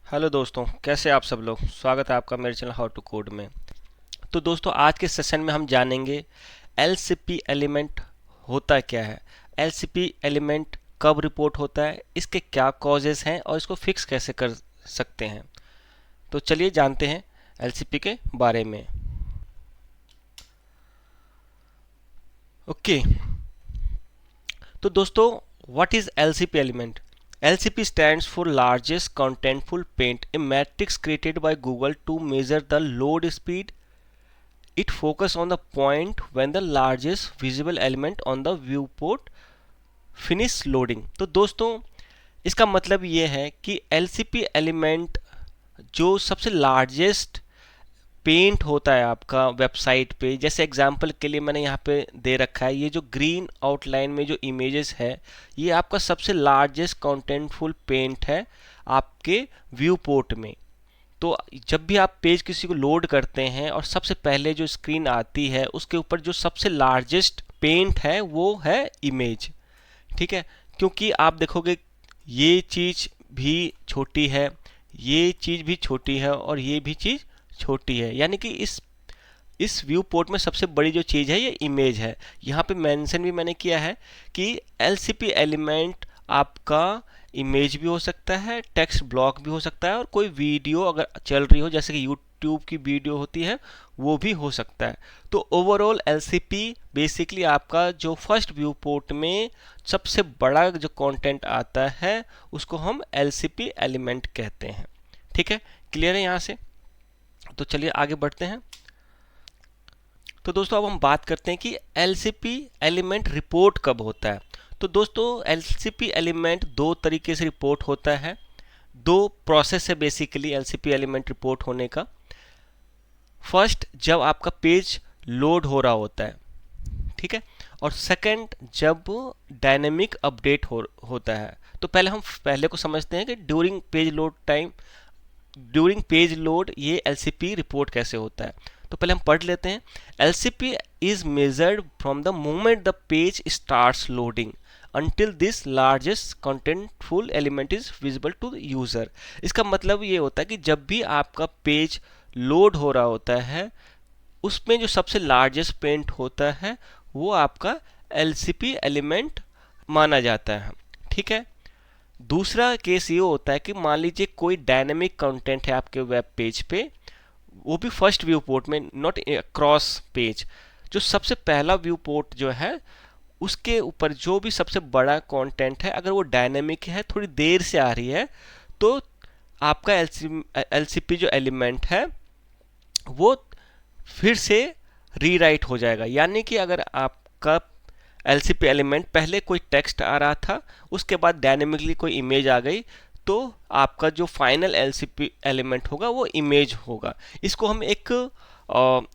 Hello दोस्तों, कैसे आप सब लोग। स्वागत है आपका मेरे चैनल हाउ टू कोड में। तो दोस्तों, आज के सेशन में हम जानेंगे एलसीपी एलिमेंट होता क्या है, एलसीपी एलिमेंट कब रिपोर्ट होता है, इसके क्या कॉजेस हैं और इसको फिक्स कैसे कर सकते हैं। तो चलिए जानते हैं एलसीपी के बारे में। ओके, तो दोस्तों, what is LCP element? LCP stands for Largest Contentful Paint, a matrix created by Google to measure the load speed. It focuses on the point when the largest visible element on the viewport finish loading. तो दोस्तों, इसका मतलब ये है कि LCP element जो सबसे largest paint होता है आपका वेबसाइट पे, जैसे एग्जांपल के लिए मैंने यहाँ पे दे रखा है, ये जो ग्रीन आउटलाइन में जो इमेजेस है, ये आपका सबसे लार्जेस्ट कंटेंटफुल पेंट है आपके व्यू पोर्ट में। तो जब भी आप पेज किसी को लोड करते हैं और सबसे पहले जो स्क्रीन आती है उसके ऊपर जो सबसे लार्जेस्ट पेंट है वो है इमेज। ठीक है, क्योंकि आप देखोगे ये चीज़ भी छोटी है, ये चीज़ भी छोटी है और ये भी चीज़ छोटी है, यानी कि इस व्यू पोर्ट में सबसे बड़ी जो चीज़ है ये इमेज है। यहाँ पे मेंशन भी मैंने किया है कि एलसीपी एलिमेंट आपका इमेज भी हो सकता है, टेक्स्ट ब्लॉक भी हो सकता है और कोई वीडियो अगर चल रही हो जैसे कि यूट्यूब की वीडियो होती है वो भी हो सकता है। तो ओवरऑल एलसीपी बेसिकली आपका जो फर्स्ट व्यू पोर्ट में सबसे बड़ा जो कंटेंट आता है उसको हम एलसीपी एलिमेंट कहते हैं। ठीक है, क्लियर है यहाँ से? तो चलिए आगे बढ़ते हैं। तो दोस्तों, अब हम बात करते हैं कि एलसीपी एलिमेंट रिपोर्ट कब होता है। तो दोस्तों, एलसीपी एलिमेंट दो तरीके से रिपोर्ट होता है, दो प्रोसेस है बेसिकली एलसीपी एलिमेंट रिपोर्ट होने का। फर्स्ट, जब आपका पेज लोड हो रहा होता है, ठीक है, और सेकंड जब डायनेमिक अपडेट होता है। तो पहले को समझते हैं कि ड्यूरिंग पेज लोड ये एलसीपी रिपोर्ट कैसे होता है। तो पहले हम पढ़ लेते हैं। LCP is measured from the moment the page starts loading until this largest contentful element is visible to the user। इसका मतलब ये होता है कि जब भी आपका पेज लोड हो रहा होता है उसमें जो सबसे लार्जेस्ट पेंट होता है वो आपका एलसीपी एलिमेंट माना जाता है। ठीक है, दूसरा केस ये होता है कि मान लीजिए कोई डायनेमिक कंटेंट है आपके वेब पेज पे, वो भी फर्स्ट व्यू पोर्ट में, नॉट क्रॉस पेज। जो सबसे पहला व्यू पोर्ट जो है उसके ऊपर जो भी सबसे बड़ा कंटेंट है अगर वो डायनेमिक है, थोड़ी देर से आ रही है, तो आपका एलसीपी जो एलिमेंट है वो फिर से रीराइट हो जाएगा। यानी कि अगर आपका एलसीपी एलिमेंट पहले कोई टेक्स्ट आ रहा था, उसके बाद डायनेमिकली कोई इमेज आ गई, तो आपका जो फाइनल एलसीपी एलिमेंट होगा वो इमेज होगा। इसको हम एक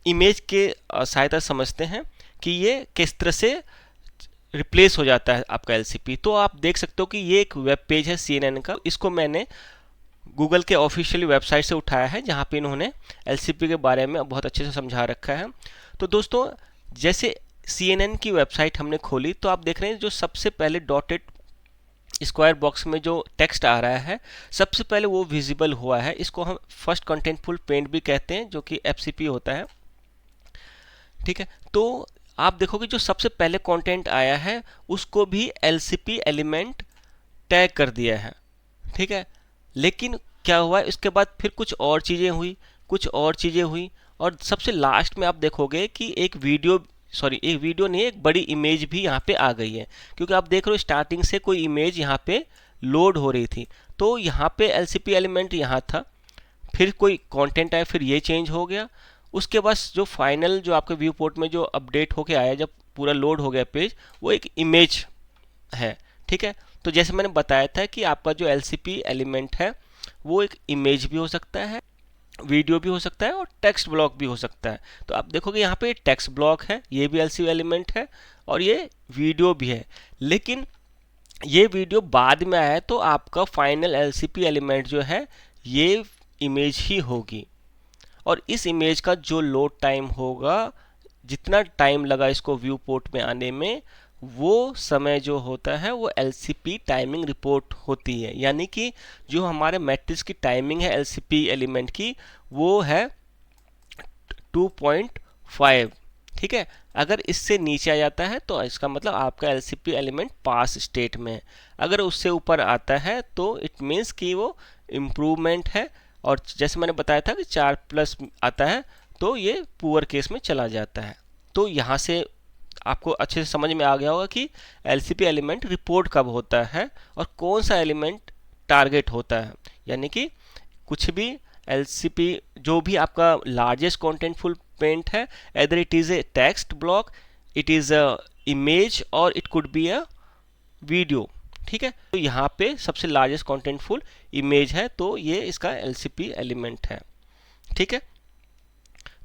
इमेज के सहायता समझते हैं कि ये किस तरह से रिप्लेस हो जाता है आपका एलसीपी। तो आप देख सकते हो कि ये एक वेब पेज है CNN का, इसको मैंने गूगल के ऑफिशियल वेबसाइट से उठाया है जहाँ पे इन्होंने एलसीपी के बारे में बहुत अच्छे से समझा रखा है। तो दोस्तों, जैसे CNN की वेबसाइट हमने खोली तो आप देख रहे हैं जो सबसे पहले डॉटेड स्क्वायर बॉक्स में जो टेक्स्ट आ रहा है सबसे पहले वो विजिबल हुआ है। इसको हम फर्स्ट कंटेंटफुल पेंट भी कहते हैं जो कि एफसीपी होता है। ठीक है, तो आप देखोगे जो सबसे पहले कंटेंट आया है उसको भी एलसीपी एलिमेंट टैग कर दिया है। ठीक है, लेकिन क्या हुआ है इसके बाद फिर कुछ और चीज़ें हुई और सबसे लास्ट में आप देखोगे कि एक वीडियो नहीं, एक बड़ी इमेज भी यहाँ पे आ गई है। क्योंकि आप देख रहे हो स्टार्टिंग से कोई इमेज यहाँ पे लोड हो रही थी, तो यहाँ पे एलसीपी एलिमेंट यहाँ था, फिर कोई कंटेंट आया, फिर ये चेंज हो गया, उसके बाद जो फाइनल जो आपके व्यू पोर्ट में जो अपडेट होके आया जब पूरा लोड हो गया पेज, वो एक इमेज है। ठीक है, तो जैसे मैंने बताया था कि आपका जो एलसीपी एलिमेंट है वो एक इमेज भी हो सकता है, वीडियो भी हो सकता है और टेक्स्ट ब्लॉक भी हो सकता है। तो आप देखोगे यहाँ पे टेक्स्ट ब्लॉक है, ये भी एलसीपी एलिमेंट है और ये वीडियो भी है, लेकिन ये वीडियो बाद में आया है तो आपका फाइनल एलसीपी एलिमेंट जो है ये इमेज ही होगी। और इस इमेज का जो लोड टाइम होगा, जितना टाइम लगा इसको व्यू पोर्ट में आने में, वो समय जो होता है वो LCP टाइमिंग रिपोर्ट होती है, यानी कि जो हमारे मैट्रिक्स की टाइमिंग है LCP एलिमेंट की वो है 2.5। ठीक है, अगर इससे नीचे आ जाता है तो इसका मतलब आपका LCP एलिमेंट पास स्टेट में है। अगर उससे ऊपर आता है तो इट मीन्स कि वो इम्प्रूवमेंट है, और जैसे मैंने बताया था कि 4+ आता है तो ये पुअर केस में चला जाता है। तो यहाँ से आपको अच्छे से समझ में आ गया होगा कि LCP एलिमेंट रिपोर्ट कब होता है और कौन सा एलिमेंट टारगेट होता है। यानी कि कुछ भी LCP जो भी आपका लार्जेस्ट कॉन्टेंटफुल पेंट है, either it is a text block, it is a image और it could be a video। ठीक है, तो यहाँ पे सबसे लार्जेस्ट कॉन्टेंटफुल इमेज है तो ये इसका LCP एलिमेंट है। ठीक है,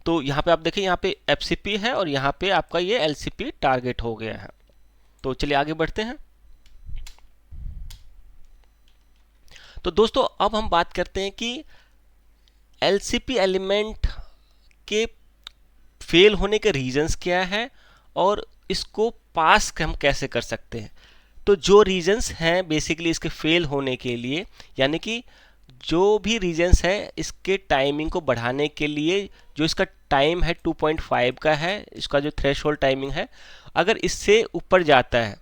तो यहाँ पे आप देखिए यहाँ पे FCP है और यहाँ पे आपका ये LCP टारगेट हो गया है। तो चलिए आगे बढ़ते हैं। तो दोस्तों अब हम बात करते हैं कि LCP एलिमेंट के फेल होने के रीजंस क्या है और इसको पास हम कैसे कर सकते हैं। तो जो रीजंस हैं बेसिकली इसके फेल होने के लिए, यानी कि जो भी रीजंस है इसके टाइमिंग को बढ़ाने के लिए, जो इसका टाइम है 2.5 का है, इसका जो थ्रेशोल्ड टाइमिंग है, अगर इससे ऊपर जाता है,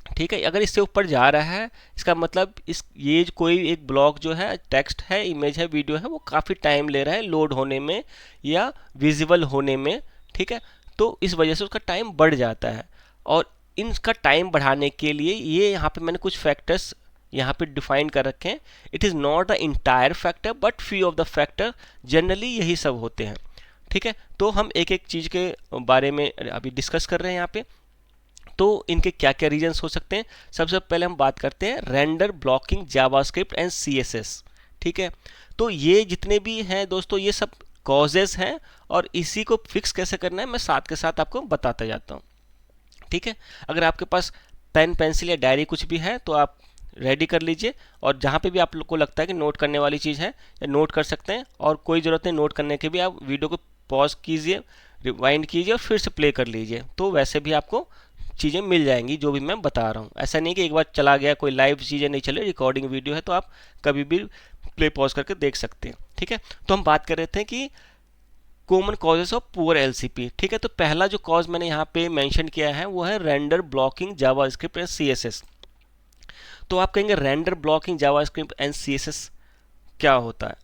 ठीक है, अगर इससे ऊपर जा रहा है इसका मतलब ये कोई एक ब्लॉक जो है, टेक्स्ट है, इमेज है, वीडियो है, वो काफ़ी टाइम ले रहा है लोड होने में या विजिबल होने में। ठीक है, तो इस वजह से उसका टाइम बढ़ जाता है। और इनका टाइम बढ़ाने के लिए ये यहाँ पे मैंने कुछ फैक्टर्स यहाँ पे डिफाइन कर रखे हैं। It is not the entire factor but few of the factor, generally यही सब होते हैं। ठीक है, तो हम एक एक चीज़ के बारे में अभी डिस्कस कर रहे हैं यहाँ पे। तो इनके क्या क्या रीजंस हो सकते हैं। सबसे पहले हम बात करते हैं render blocking JavaScript and CSS। ठीक है, तो ये जितने भी हैं दोस्तों ये सब कॉजेज हैं और इसी को फिक्स कैसे करना है मैं साथ के साथ आपको बताता जाता हूँ। ठीक है, अगर आपके पास पेन पेंसिल या डायरी कुछ भी है तो आप रेडी कर लीजिए, और जहाँ पे भी आप लोग को लगता है कि नोट करने वाली चीज़ है या नोट कर सकते हैं, और कोई ज़रूरत नहीं नोट करने की भी, आप वीडियो को पॉज कीजिए, रिवाइंड कीजिए और फिर से प्ले कर लीजिए, तो वैसे भी आपको चीज़ें मिल जाएंगी जो भी मैं बता रहा हूँ। ऐसा नहीं कि एक बार चला गया, कोई लाइव चीज़ें नहीं चले, रिकॉर्डिंग वीडियो है तो आप कभी भी प्ले पॉज करके देख सकते हैं। ठीक है, तो हम बात कर रहे थे कि common causes of poor LCP। ठीक है, तो पहला जो कॉज मैंने यहाँ पे मेंशन किया है वो है render blocking JavaScript and CSS। तो आप कहेंगे render blocking JavaScript and CSS क्या होता है।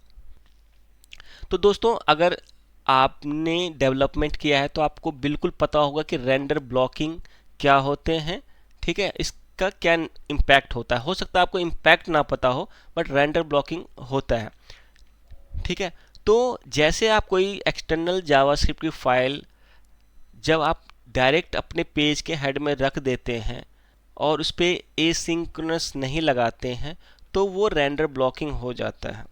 तो दोस्तों अगर आपने डेवलपमेंट किया है तो आपको बिल्कुल पता होगा कि रेंडर ब्लॉकिंग क्या होते हैं। ठीक है, इसका क्या इम्पैक्ट होता है। हो सकता है आपको इम्पैक्ट ना पता हो बट रेंडर ब्लॉकिंग होता है। ठीक है, तो जैसे आप कोई एक्सटर्नल जावास्क्रिप्ट की फाइल जब आप डायरेक्ट अपने पेज के हेड में रख देते हैं और उस पर एसिंक्रोनस नहीं लगाते हैं तो वो रेंडर ब्लॉकिंग हो जाता है।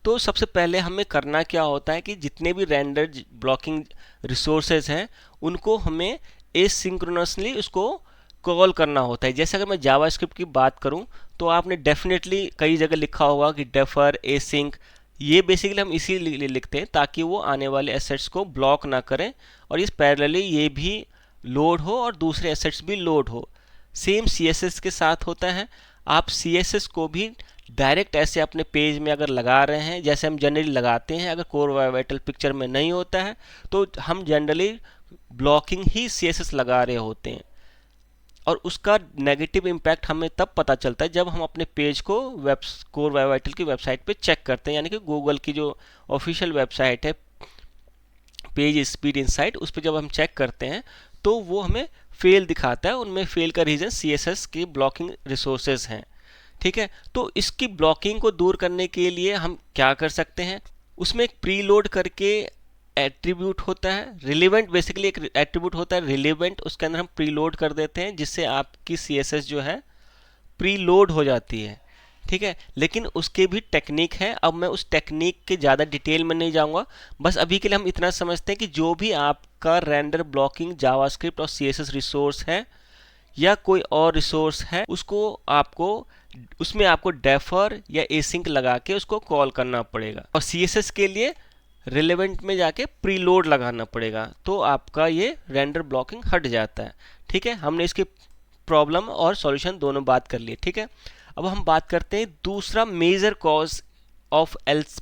तो सबसे पहले हमें करना क्या होता है कि जितने भी रेंडर ब्लॉकिंग रिसोर्सेज हैं उनको हमें एसिंक्रोनसली उसको कॉल करना होता है। जैसे अगर मैं जावास्क्रिप्ट की बात करूं तो आपने डेफिनेटली कई जगह लिखा होगा कि डेफर एसिंक, ये बेसिकली हम इसीलिए लिखते हैं ताकि वो आने वाले एसेट्स को ब्लॉक ना करें और इस पैरेलली ये भी लोड हो और दूसरे एसेट्स भी लोड हो। सेम CSS के साथ होता है। आप CSS को भी डायरेक्ट ऐसे अपने पेज में अगर लगा रहे हैं जैसे हम जनरली लगाते हैं, अगर कोर वाइटल पिक्चर में नहीं होता है तो हम जनरली ब्लॉकिंग ही CSS लगा रहे होते हैं, और उसका नेगेटिव इम्पैक्ट हमें तब पता चलता है जब हम अपने पेज को कोर वाइटल की वेबसाइट पे चेक करते हैं, यानी कि गूगल की जो ऑफिशियल वेबसाइट है पेज स्पीड इनसाइट, उस पर जब हम चेक करते हैं तो वो हमें फेल दिखाता है। उनमें फेल का रीज़न CSS की ब्लॉकिंग रिसोर्सेज हैं। ठीक है, तो इसकी ब्लॉकिंग को दूर करने के लिए हम क्या कर सकते हैं, उसमें एक प्रीलोड करके एट्रीब्यूट होता है, रिलेवेंट बेसिकली एक एट्रीब्यूट होता है रिलेवेंट, उसके अंदर हम प्रीलोड कर देते हैं जिससे आपकी CSS जो है प्रीलोड हो जाती है। ठीक है, लेकिन उसके भी टेक्निक है। अब मैं उस टेक्निक के ज़्यादा डिटेल में नहीं जाऊंगा, बस अभी के लिए हम इतना समझते हैं कि जो भी आपका रेंडर ब्लॉकिंग जावास्क्रिप्ट और CSS रिसोर्स है या कोई और रिसोर्स है उसमें आपको डेफर या एसिंक लगा के उसको कॉल करना पड़ेगा, और CSS के लिए रिलेवेंट में जाके प्रीलोड लगाना पड़ेगा, तो आपका ये रेंडर ब्लॉकिंग हट जाता है। ठीक है, हमने इसकी प्रॉब्लम और सॉल्यूशन दोनों बात कर लिए। ठीक है, अब हम बात करते हैं दूसरा मेजर कॉज ऑफ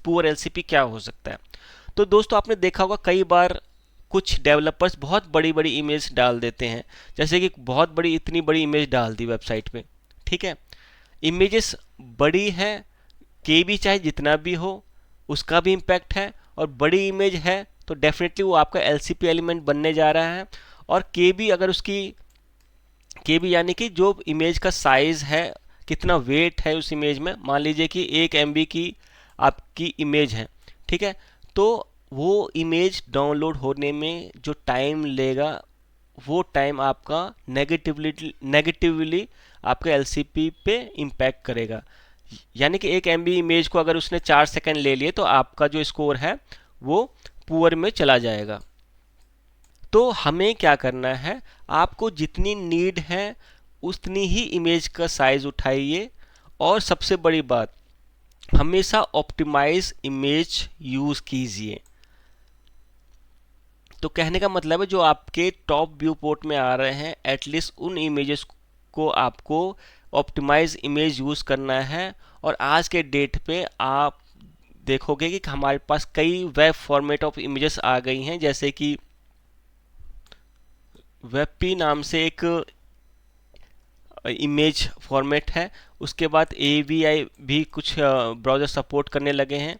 पुअर एलसीपी क्या हो सकता है। तो दोस्तों आपने देखा होगा कई बार कुछ डेवलपर्स बहुत बड़ी बड़ी इमेज डाल देते हैं, जैसे कि बहुत बड़ी इतनी बड़ी इमेज डाल दी वेबसाइट पे। ठीक है, इमेजेस बड़ी है, के भी चाहे जितना भी हो उसका भी इम्पैक्ट है, और बड़ी इमेज है तो डेफिनेटली वो आपका एलसीपी एलिमेंट बनने जा रहा है। और के भी अगर उसकी के भी यानी कि जो इमेज का साइज है, कितना वेट है उस इमेज में, मान लीजिए कि 1 MB की आपकी इमेज है। ठीक है, तो वो इमेज डाउनलोड होने में जो टाइम लेगा वो टाइम आपका नेगेटिवली आपके एलसीपी पे इम्पैक्ट करेगा। यानी कि 1 MB इमेज को अगर उसने 4 सेकंड ले लिए तो आपका जो स्कोर है वो पुअर में चला जाएगा। तो हमें क्या करना है, आपको जितनी नीड है उतनी ही इमेज का साइज उठाइए, और सबसे बड़ी बात, हमेशा ऑप्टिमाइज इमेज यूज़ कीजिए। तो कहने का मतलब है जो आपके टॉप व्यू पोर्ट में आ रहे हैं एटलीस्ट उन इमेजेस को आपको ऑप्टिमाइज इमेज यूज़ करना है। और आज के डेट पे आप देखोगे कि हमारे पास कई वेब फॉर्मेट ऑफ इमेजेस आ गई हैं, जैसे कि वेबपी नाम से एक इमेज फॉर्मेट है, उसके बाद AVI भी कुछ ब्राउज़र सपोर्ट करने लगे हैं।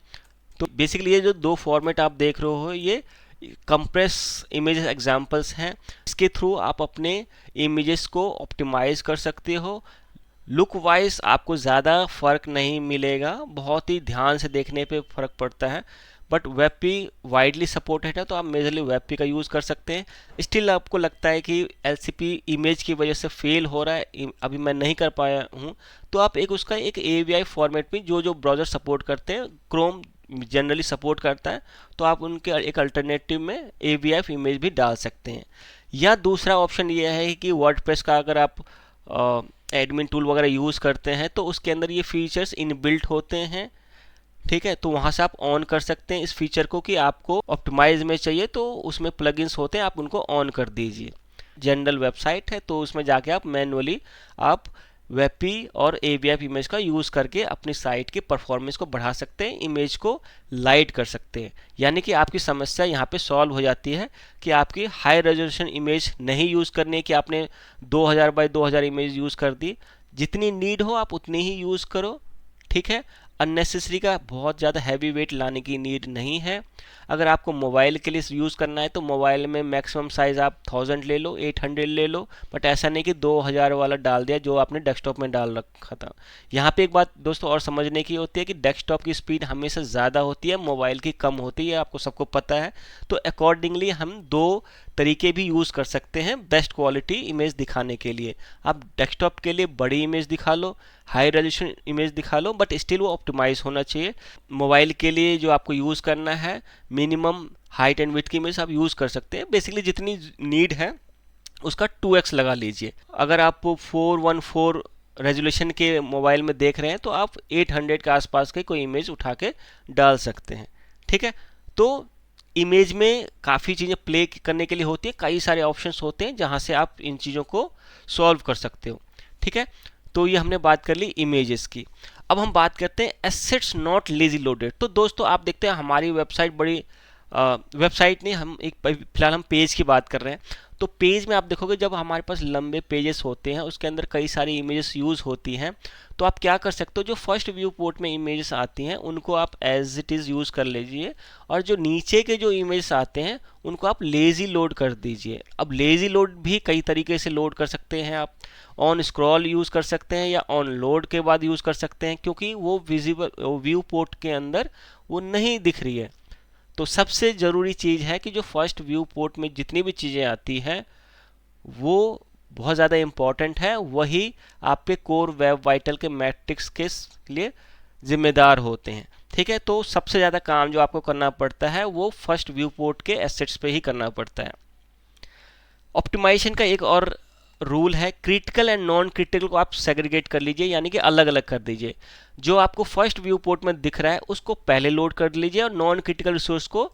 तो बेसिकली ये जो दो फॉर्मेट आप देख रहे हो ये कंप्रेस इमेजेस एग्जांपल्स हैं। इसके थ्रू आप अपने इमेजेस को ऑप्टिमाइज कर सकते हो। लुक वाइज आपको ज़्यादा फ़र्क नहीं मिलेगा, बहुत ही ध्यान से देखने पे फ़र्क पड़ता है, बट वेबपी वाइडली सपोर्टेड है तो आप मेजरली वेबपी का यूज़ कर सकते हैं। स्टिल आपको लगता है कि एलसीपी इमेज की वजह से फेल हो रहा है, अभी मैं नहीं कर पाया हूँ, तो आप एक उसका एक AVI फॉर्मेट में जो ब्राउज़र सपोर्ट करते हैं, क्रोम जनरली सपोर्ट करता है, तो आप उनके एक अल्टरनेटिव में AVI इमेज भी डाल सकते हैं। या दूसरा ऑप्शन ये है कि वर्डप्रेस का अगर आप एडमिन टूल वगैरह यूज़ करते हैं तो उसके अंदर ये फीचर्स इनबिल्ट होते हैं। ठीक है, तो वहाँ से आप ऑन कर सकते हैं इस फीचर को कि आपको ऑप्टिमाइज में चाहिए तो उसमें प्लगइन्स होते हैं, आप उनको ऑन कर दीजिए। जनरल वेबसाइट है तो उसमें जाके आप मैनुअली आप वेबपी और AVI इमेज का यूज़ करके अपनी साइट की परफॉर्मेंस को बढ़ा सकते हैं, इमेज को लाइट कर सकते हैं। यानी कि आपकी समस्या यहाँ पे सॉल्व हो जाती है कि आपकी हाई रेजोल्यूशन इमेज नहीं यूज़ करनी, कि आपने 2000 बाई 2000 इमेज यूज़ कर दी। जितनी नीड हो आप उतनी ही यूज़ करो। ठीक है, अननेसेसरी का बहुत ज़्यादा हैवी वेट लाने की नीड नहीं है। अगर आपको मोबाइल के लिए यूज़ करना है तो मोबाइल में मैक्सिमम साइज़ आप 1000 ले लो, 800 ले लो, बट ऐसा नहीं कि 2000 वाला डाल दिया जो आपने डेस्कटॉप में डाल रखा था। यहाँ पे एक बात दोस्तों और समझने की होती है कि डेस्कटॉप की स्पीड हमेशा ज़्यादा होती है, मोबाइल की कम होती है, आपको सबको पता है। तो अकॉर्डिंगली हम दो तरीके भी यूज़ कर सकते हैं बेस्ट क्वालिटी इमेज दिखाने के लिए। आप डेस्कटॉप के लिए बड़ी इमेज दिखा लो, हाई रेजोल्यूशन इमेज दिखा लो, बट स्टिल वो ऑप्टिमाइज होना चाहिए। मोबाइल के लिए जो आपको यूज़ करना है मिनिमम हाइट एंड विड्थ की इमेज आप यूज़ कर सकते हैं। बेसिकली जितनी नीड है उसका 2x लगा लीजिए। अगर आप 414 रेजोल्यूशन के मोबाइल में देख रहे हैं तो आप 800 के आसपास के कोई इमेज उठा के डाल सकते हैं। ठीक है, तो इमेज में काफ़ी चीज़ें प्ले करने के लिए होती है, कई सारे ऑप्शंस होते हैं जहां से आप इन चीज़ों को सॉल्व कर सकते हो। ठीक है, तो ये हमने बात कर ली इमेजेस की। अब हम बात करते हैं एसेट्स नॉट लेजी लोडेड। तो दोस्तों आप देखते हैं हमारी वेबसाइट बड़ी वेबसाइट नहीं, हम एक फिलहाल हम पेज की बात कर रहे हैं। तो पेज में आप देखोगे जब हमारे पास लंबे पेजेस होते हैं उसके अंदर कई सारी इमेजेस यूज़ होती हैं, तो आप क्या कर सकते हो, जो फर्स्ट व्यू पोर्ट में इमेजेस आती हैं उनको आप एज इट इज़ यूज़ कर लीजिए, और जो नीचे के जो इमेजेस आते हैं उनको आप लेज़ी लोड कर दीजिए। अब लेज़ी लोड भी कई तरीके से लोड कर सकते हैं आप, ऑन स्क्रॉल यूज़ कर सकते हैं या ऑन लोड के बाद यूज़ कर सकते हैं, क्योंकि वो विजिबल व्यू पोर्ट के अंदर वो नहीं दिख रही है। तो सबसे ज़रूरी चीज़ है कि जो फर्स्ट व्यू पोर्ट में जितनी भी चीज़ें आती हैं वो बहुत ज़्यादा इम्पॉर्टेंट है, वही आपके कोर वेब वाइटल के मैट्रिक्स के लिए जिम्मेदार होते हैं। ठीक है, तो सबसे ज़्यादा काम जो आपको करना पड़ता है वो फर्स्ट व्यू पोर्ट के एसेट्स पे ही करना पड़ता है। ऑप्टिमाइजेशन का एक और रूल है, क्रिटिकल एंड नॉन क्रिटिकल को आप सेग्रीगेट कर लीजिए, यानी कि अलग अलग कर दीजिए। जो आपको फर्स्ट व्यू पोर्ट में दिख रहा है उसको पहले लोड कर लीजिए और नॉन क्रिटिकल रिसोर्स को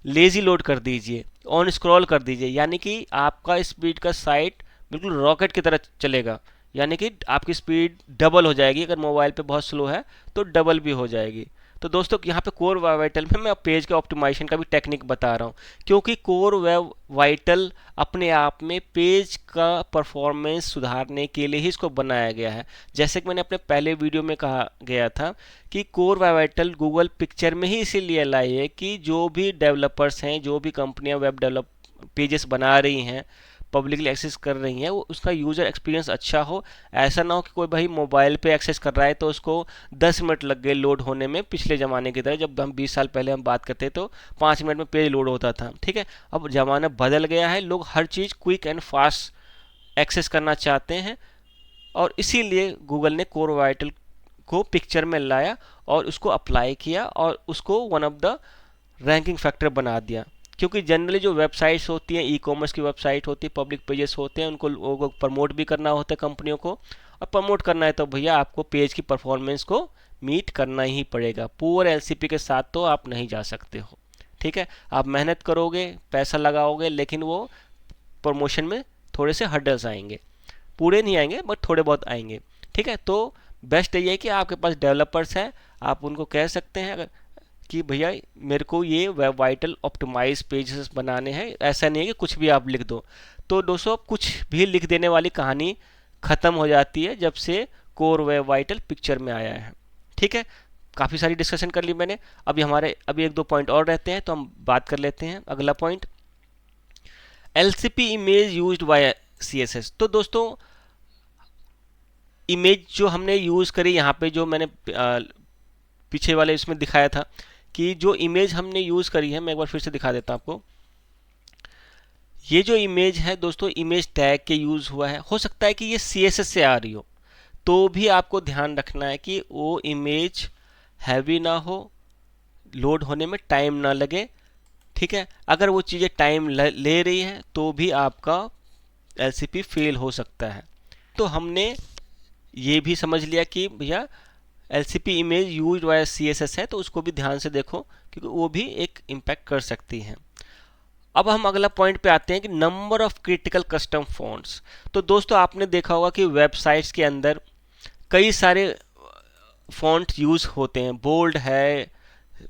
लेजी लोड कर दीजिए, ऑन स्क्रॉल कर दीजिए, यानी कि आपका स्पीड का साइट बिल्कुल रॉकेट की तरह चलेगा, यानी कि आपकी स्पीड डबल हो जाएगी। अगर मोबाइल पे बहुत स्लो है तो डबल भी हो जाएगी। तो दोस्तों यहाँ पे कोर वेब वाइटल में मैं पेज के ऑप्टिमाइजेशन का भी टेक्निक बता रहा हूँ, क्योंकि कोर वेब वाइटल अपने आप में पेज का परफॉर्मेंस सुधारने के लिए ही इसको बनाया गया है। जैसे कि मैंने अपने पहले वीडियो में कहा गया था कि core web vital Google picture में ही इसीलिए लाई है कि जो भी डेवलपर्स हैं, जो भी कंपनियां वेब डेवलप पेजेस बना रही हैं, पब्लिकली एक्सेस कर रही हैं, वो उसका यूज़र एक्सपीरियंस अच्छा हो। ऐसा ना हो कि कोई भाई मोबाइल पे एक्सेस कर रहा है तो उसको 10 मिनट लग गए लोड होने में, पिछले ज़माने की तरह। जब हम 20 साल पहले हम बात करते तो 5 मिनट में पेज लोड होता था, ठीक है। अब ज़माना बदल गया है, लोग हर चीज़ क्विक एंड फास्ट एक्सेस करना चाहते हैं, और इसीलिए गूगल ने कोर वाइटल को पिक्चर में लाया और उसको अप्लाई किया और उसको one of the ranking factor बना दिया। क्योंकि जनरली जो वेबसाइट्स होती हैं, ई कॉमर्स की वेबसाइट होती है, पब्लिक पेजेस होते हैं, उनको लोगों को प्रमोट भी करना होता है कंपनियों को, और प्रमोट करना है तो भैया आपको पेज की परफॉर्मेंस को मीट करना ही पड़ेगा। पुअर एलसीपी के साथ तो आप नहीं जा सकते हो, ठीक है। आप मेहनत करोगे, पैसा लगाओगे, लेकिन वो प्रमोशन में थोड़े से हर्डल्स आएंगे, पूरे नहीं आएंगे बट थोड़े बहुत आएंगे, ठीक है। तो बेस्ट ये है कि आपके पास डेवलपर्स हैं, आप उनको कह सकते हैं अगर कि भैया मेरे को ये वेब वाइटल ऑप्टिमाइज पेजेस बनाने हैं। ऐसा नहीं है कि कुछ भी आप लिख दो। तो दोस्तों कुछ भी लिख देने वाली कहानी ख़त्म हो जाती है जब से कोर वेब वाइटल पिक्चर में आया है, ठीक है। काफ़ी सारी डिस्कशन कर ली मैंने। अभी एक दो पॉइंट और रहते हैं तो हम बात कर लेते हैं। अगला point, LCP image used by CSS. तो दोस्तों इमेज जो हमने यूज़ करी यहाँ पे, जो मैंने पीछे वाले इसमें दिखाया था कि जो इमेज हमने यूज़ करी है, मैं एक बार फिर से दिखा देता हूँ आपको। ये जो इमेज है दोस्तों, इमेज टैग के यूज़ हुआ है। हो सकता है कि ये सीएसएस से आ रही हो, तो भी आपको ध्यान रखना है कि वो इमेज हैवी ना हो, लोड होने में टाइम ना लगे, ठीक है। अगर वो चीज़ें टाइम ले रही हैं तो भी आपका एलसीपी फेल हो सकता है। तो हमने ये भी समझ लिया कि भैया एलसीपी इमेज यूज बाय सीएसएस है, तो उसको भी ध्यान से देखो क्योंकि वो भी एक इम्पैक्ट कर सकती हैं। अब हम अगला पॉइंट पे आते हैं कि number of critical custom fonts. तो दोस्तों आपने देखा होगा कि वेबसाइट्स के अंदर कई सारे फॉन्ट यूज़ होते हैं। बोल्ड है,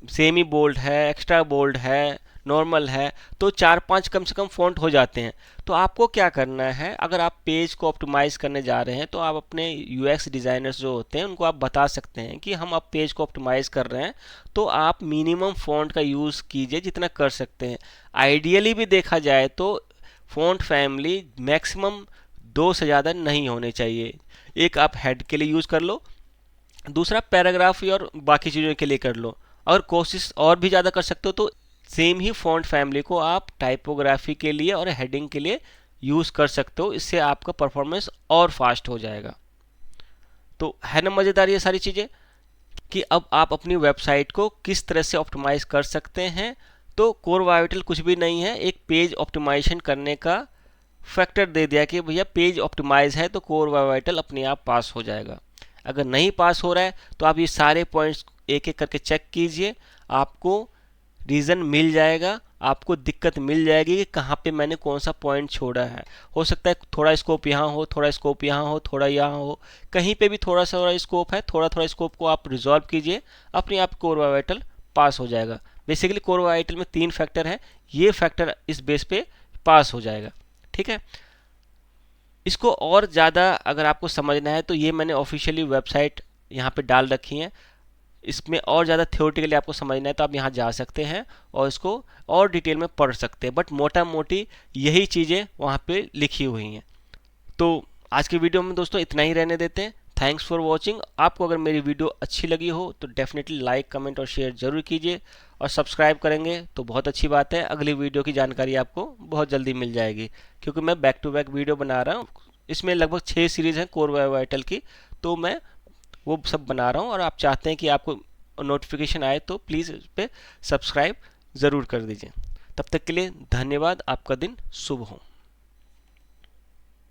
सेमी बोल्ड है, एक्स्ट्रा बोल्ड है, नॉर्मल है, तो 4-5 कम से कम फ़ॉन्ट हो जाते हैं। तो आपको क्या करना है, अगर आप पेज को ऑप्टिमाइज करने जा रहे हैं तो आप अपने यूएक्स डिज़ाइनर्स जो होते हैं उनको आप बता सकते हैं कि हम अब पेज को ऑप्टिमाइज कर रहे हैं, तो आप मिनिमम फ़ॉन्ट का यूज़ कीजिए जितना कर सकते हैं। आइडियली भी देखा जाए तो फ़ॉन्ट फैमिली मैक्सिमम 2 से ज़्यादा नहीं होने चाहिए। एक आप हेड के लिए यूज़ कर लो, दूसरा पैराग्राफ और बाकी चीज़ों के लिए कर लो। अगर कोशिश और भी ज़्यादा कर सकते हो तो सेम ही फॉन्ट फैमिली को आप टाइपोग्राफी के लिए और हेडिंग के लिए यूज़ कर सकते हो। इससे आपका परफॉर्मेंस और फास्ट हो जाएगा। तो है ना मज़ेदार ये सारी चीज़ें कि अब आप अपनी वेबसाइट को किस तरह से ऑप्टिमाइज कर सकते हैं। तो कोर वाइटल कुछ भी नहीं है, एक पेज ऑप्टिमाइजेशन करने का फैक्टर दे दिया कि भैया पेज ऑप्टिमाइज है तो कोर वाइटल अपने आप पास हो जाएगा। अगर नहीं पास हो रहा है तो आप ये सारे पॉइंट्स एक एक करके चेक कीजिए, आपको रीज़न मिल जाएगा, आपको दिक्कत मिल जाएगी कि कहाँ पे मैंने कौन सा पॉइंट छोड़ा है। हो सकता है थोड़ा स्कोप यहाँ हो, थोड़ा स्कोप यहाँ हो, थोड़ा यहाँ हो, कहीं पे भी थोड़ा सा स्कोप है, थोड़ा थोड़ा स्कोप को आप रिजॉल्व कीजिए, अपने आप कोर वाइटल पास हो जाएगा। बेसिकली कोर वाइटल में 3 फैक्टर है, ये फैक्टर इस बेस पे पास हो जाएगा, ठीक है। इसको और ज़्यादा अगर आपको समझना है तो ये मैंने ऑफिशियली वेबसाइट यहाँ पे डाल रखी है। इसमें और ज़्यादा थ्योरेटिकली आपको समझना है तो आप यहाँ जा सकते हैं और इसको और डिटेल में पढ़ सकते हैं, बट मोटा मोटी यही चीज़ें वहाँ पे लिखी हुई हैं। तो आज की वीडियो में दोस्तों इतना ही रहने देते हैं। Thanks for watching. आपको अगर मेरी वीडियो अच्छी लगी हो तो डेफिनेटली लाइक, कमेंट और शेयर ज़रूर कीजिए, और सब्सक्राइब करेंगे तो बहुत अच्छी बात है। अगली वीडियो की जानकारी आपको बहुत जल्दी मिल जाएगी, क्योंकि मैं बैक टू बैक वीडियो बना रहा हूँ। इसमें लगभग 6 सीरीज़ हैं कोर वाइटल की, तो मैं वो सब बना रहा हूँ, और आप चाहते हैं कि आपको नोटिफिकेशन आए तो प्लीज़ इस पर सब्सक्राइब ज़रूर कर दीजिए। तब तक के लिए धन्यवाद। आपका दिन शुभ हो।